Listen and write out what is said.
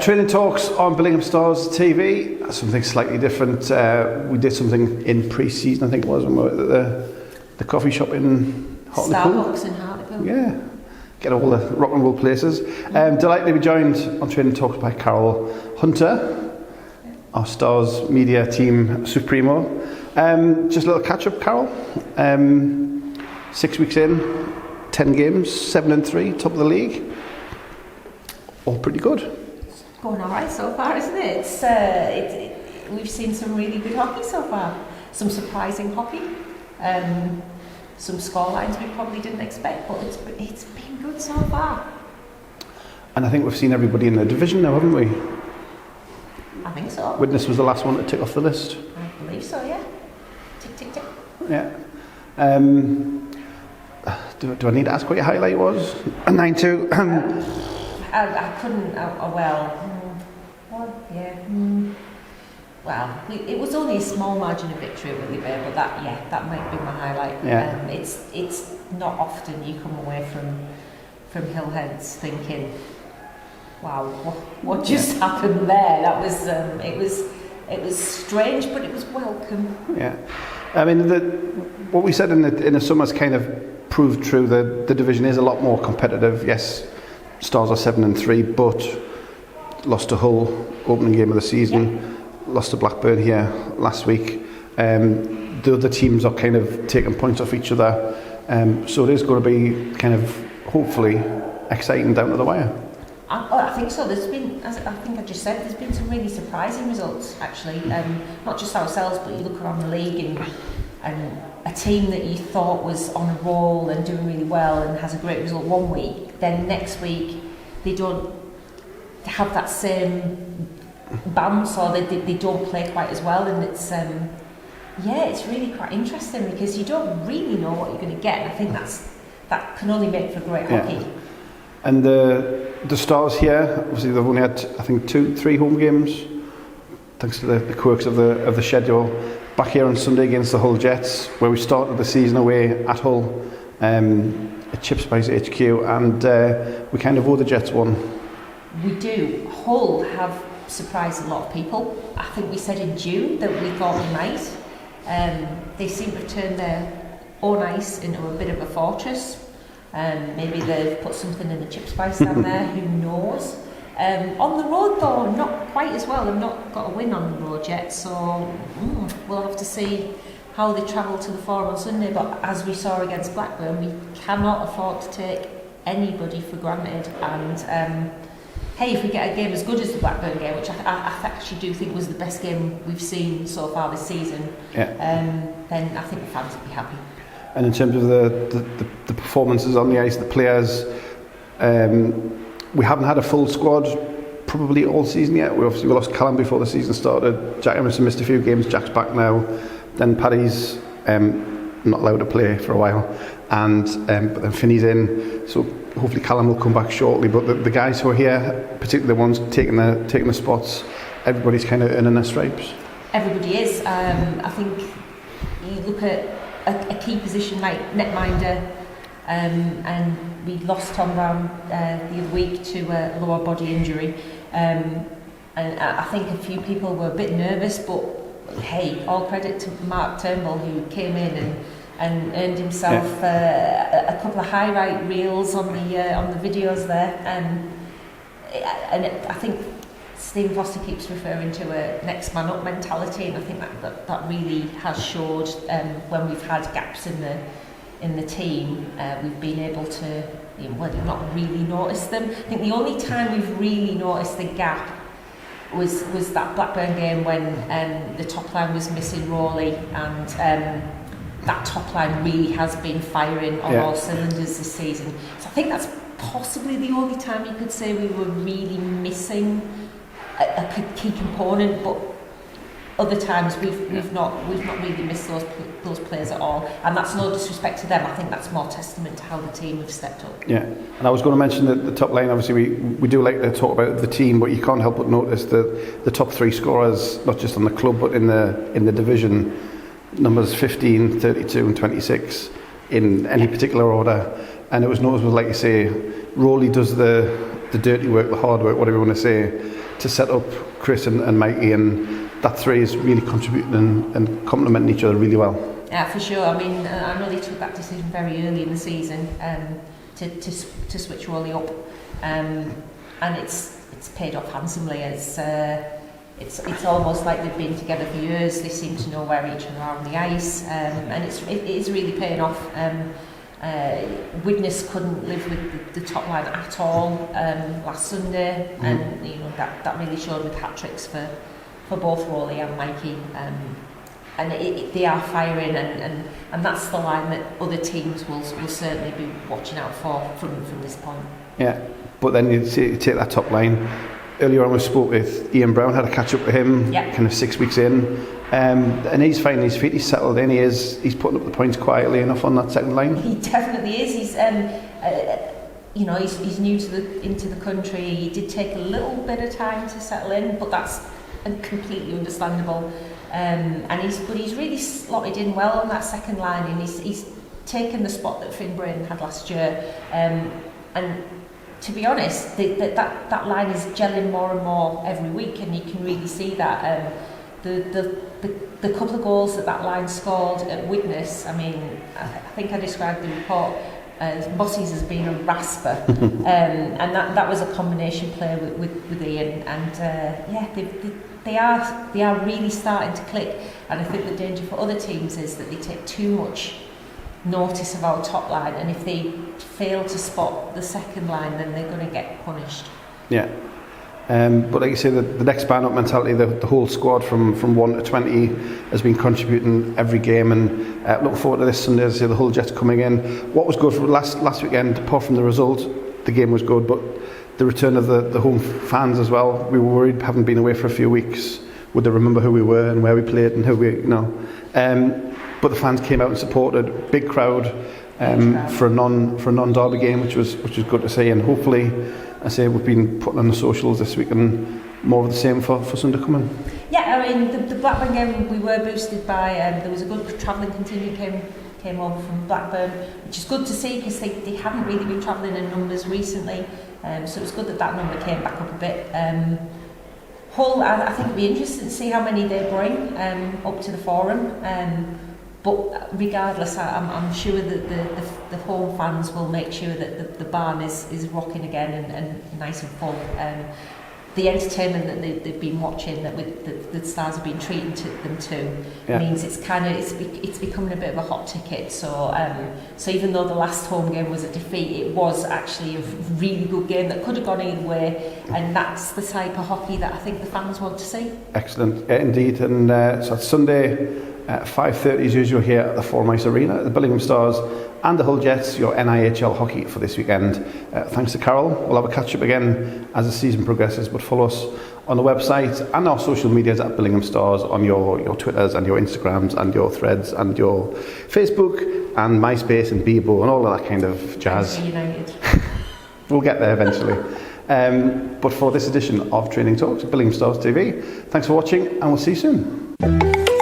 Training talks on Billingham Stars TV. Something slightly different. We did something in pre-season, I think it was, when we were at the coffee shop in Hartlepool. Starbucks in Hartlepool. Yeah, get all the rock and roll places. Delighted to be joined on Training Talks by Carol Hunter, our Stars media team supremo. Just a little catch-up, Carol. 6 weeks in, 10 games, 7-3, top of the league. All pretty good. Going all right so far, isn't it? We've seen some really good hockey so far. Some surprising hockey. Some scorelines we probably didn't expect, but it's been good so far. And I think we've seen everybody in the division now, haven't we? I think so. Widnes was the last one to tick off the list. I believe so, yeah. Tick, tick, tick. Yeah. Do I need to ask what your highlight was? 9-2. I couldn't. Well, it was only a small margin of victory at Willie Bear, but that might be my highlight. Yeah. It's not often you come away from Hillheads thinking, wow, what just happened there? That was it was strange, but it was welcome. Yeah. I mean, what we said in the summer's kind of proved true. The division is a lot more competitive. Yes, Stars are 7-3, but lost to Hull opening game of the season. Yeah. Lost to Blackburn here last week. The other teams are kind of taking points off each other. So it is going to be kind of hopefully exciting down to the wire. I think so. There's been, as I think I just said, there's been some really surprising results actually. Not just ourselves, but you look around the league and a team that you thought was on a roll and doing really well and has a great result one week, then next week they don't have that same bounce, or they don't play quite as well, and it's really quite interesting because you don't really know what you're going to get. And I think that can only make for great hockey. And the Stars here, obviously they've only had I think 2-3 home games, thanks to the quirks of the schedule. Back here on Sunday against the Hull Jets, where we started the season away at Hull, at Chip Spice HQ, and we kind of owe the Jets one. We do. Hull have surprised a lot of people. I think we said in June that we thought we might. They seem to have turned their own ice into a bit of a fortress. Maybe they've put something in the chip spice down there, who knows. On the road though, not quite as well. They've not got a win on the road yet, so we'll have to see how they travel to the Forum on Sunday. But as we saw against Blackburn, we cannot afford to take anybody for granted. And hey, if we get a game as good as the Blackburn game, which I actually do think was the best game we've seen so far this season, then I think the fans will be happy. And in terms of the performances on the ice, the players, we haven't had a full squad probably all season yet. We lost Callum before the season started. Jack Emerson missed a few games. Jack's back now. Then Paddy's not allowed to play for a while, and but then Finney's in. So hopefully Callum will come back shortly. But the guys who are here, particularly the ones taking the spots, everybody's kind of earning their stripes. Everybody is. I think you look at a key position like netminder, and we lost Tom Brown the other week to a lower body injury, and I think a few people were a bit nervous, but hey, all credit to Mark Turnbull, who came in and earned himself a couple of highlight reels on the videos there, and I think Stephen Foster keeps referring to a next man up mentality, and I think that really has showed when we've had gaps in the team, we've been able to not really notice them. I think the only time we've really noticed the gap was that Blackburn game when the top line was missing Rowley, and that top line really has been firing on all cylinders this season. So I think that's possibly the only time you could say we were really missing a key component, but other times we've not really missed those players at all, and that's no disrespect to them. I think that's more testament to how the team have stepped up. Yeah, and I was going to mention that the top line, obviously we do like to talk about the team, but you can't help but notice that the top three scorers, not just on the club but in the division, numbers 15, 32 and 26 in any particular order. And it was noticeable, like you say, Rowley does the dirty work, the hard work, whatever you want to say. to set up Chris and Mikey, and that three is really contributing and complementing each other really well. Yeah, for sure. I mean, I know they took that decision very early in the season to switch Rolly up, and it's paid off handsomely. It's almost like they've been together for years. They seem to know where each other are on the ice, and it is really paying off. Widnes couldn't live with the top line at all last Sunday, and that really showed with hat tricks for both Rolly and Mikey. And they are firing, and that's the line that other teams will certainly be watching out for from this point. Yeah, but then you take that top line. Earlier on we spoke with Ian Brown, had a catch up with him kind of 6 weeks in, and he's finding his feet, he's settled in, he's putting up the points quietly enough on that second line. He definitely is. He's he's new into the country. He did take a little bit of time to settle in, but that's completely understandable. And he's really slotted in well on that second line, and he's taken the spot that Finn Braden had last year. And to be honest, that line is gelling more and more every week, and you can really see that. The couple of goals that line scored at Widnes, I mean, I think I described the report as Mossies as being a rasper, and that was a combination play with Ian, and they are really starting to click. And I think the danger for other teams is that they take too much notice of our top line, and if they fail to spot the second line, then they're going to get punished. Yeah. But like you say, the next man up mentality, the whole squad from 1 to 20 has been contributing every game, and looking forward to this Sunday. As I say, the Hull Jets coming in. What was good for last weekend, apart from the result, the game was good, but the return of the home fans as well. We were worried, having been away for a few weeks, would they remember who we were and where we played and who we, but the fans came out and supported. Big crowd for a non-derby game, which was good to see, and hopefully, I say, we've been putting on the socials this week and more of the same for Sunday coming. Yeah, I mean, the Blackburn game, we were boosted by, there was a good travelling contingent came over from Blackburn, which is good to see because they haven't really been travelling in numbers recently, so it was good that number came back up a bit. Hull, I think it'll be interesting to see how many they bring up to the Forum, but regardless, I'm sure that the home fans will make sure that the barn is rocking again and nice and full. The entertainment that they've been watching, that the Stars have been treating them to, means it's becoming a bit of a hot ticket. So even though the last home game was a defeat, it was actually a really good game that could have gone either way, and that's the type of hockey that I think the fans want to see. Excellent, indeed. And so it's Sunday at 5:30 as usual here at the Forum Ice Arena. The Billingham Stars and the Hull Jets, your NIHL hockey for this weekend. Thanks to Carol. We'll have a catch up again as the season progresses, but follow us on the website and our social medias at Billingham Stars, on your Twitters and your Instagrams and your Threads and your Facebook and MySpace and Bebo and all of that kind of jazz. We'll get there eventually. But for this edition of Training Talks at Billingham Stars TV, thanks for watching, and we'll see you soon.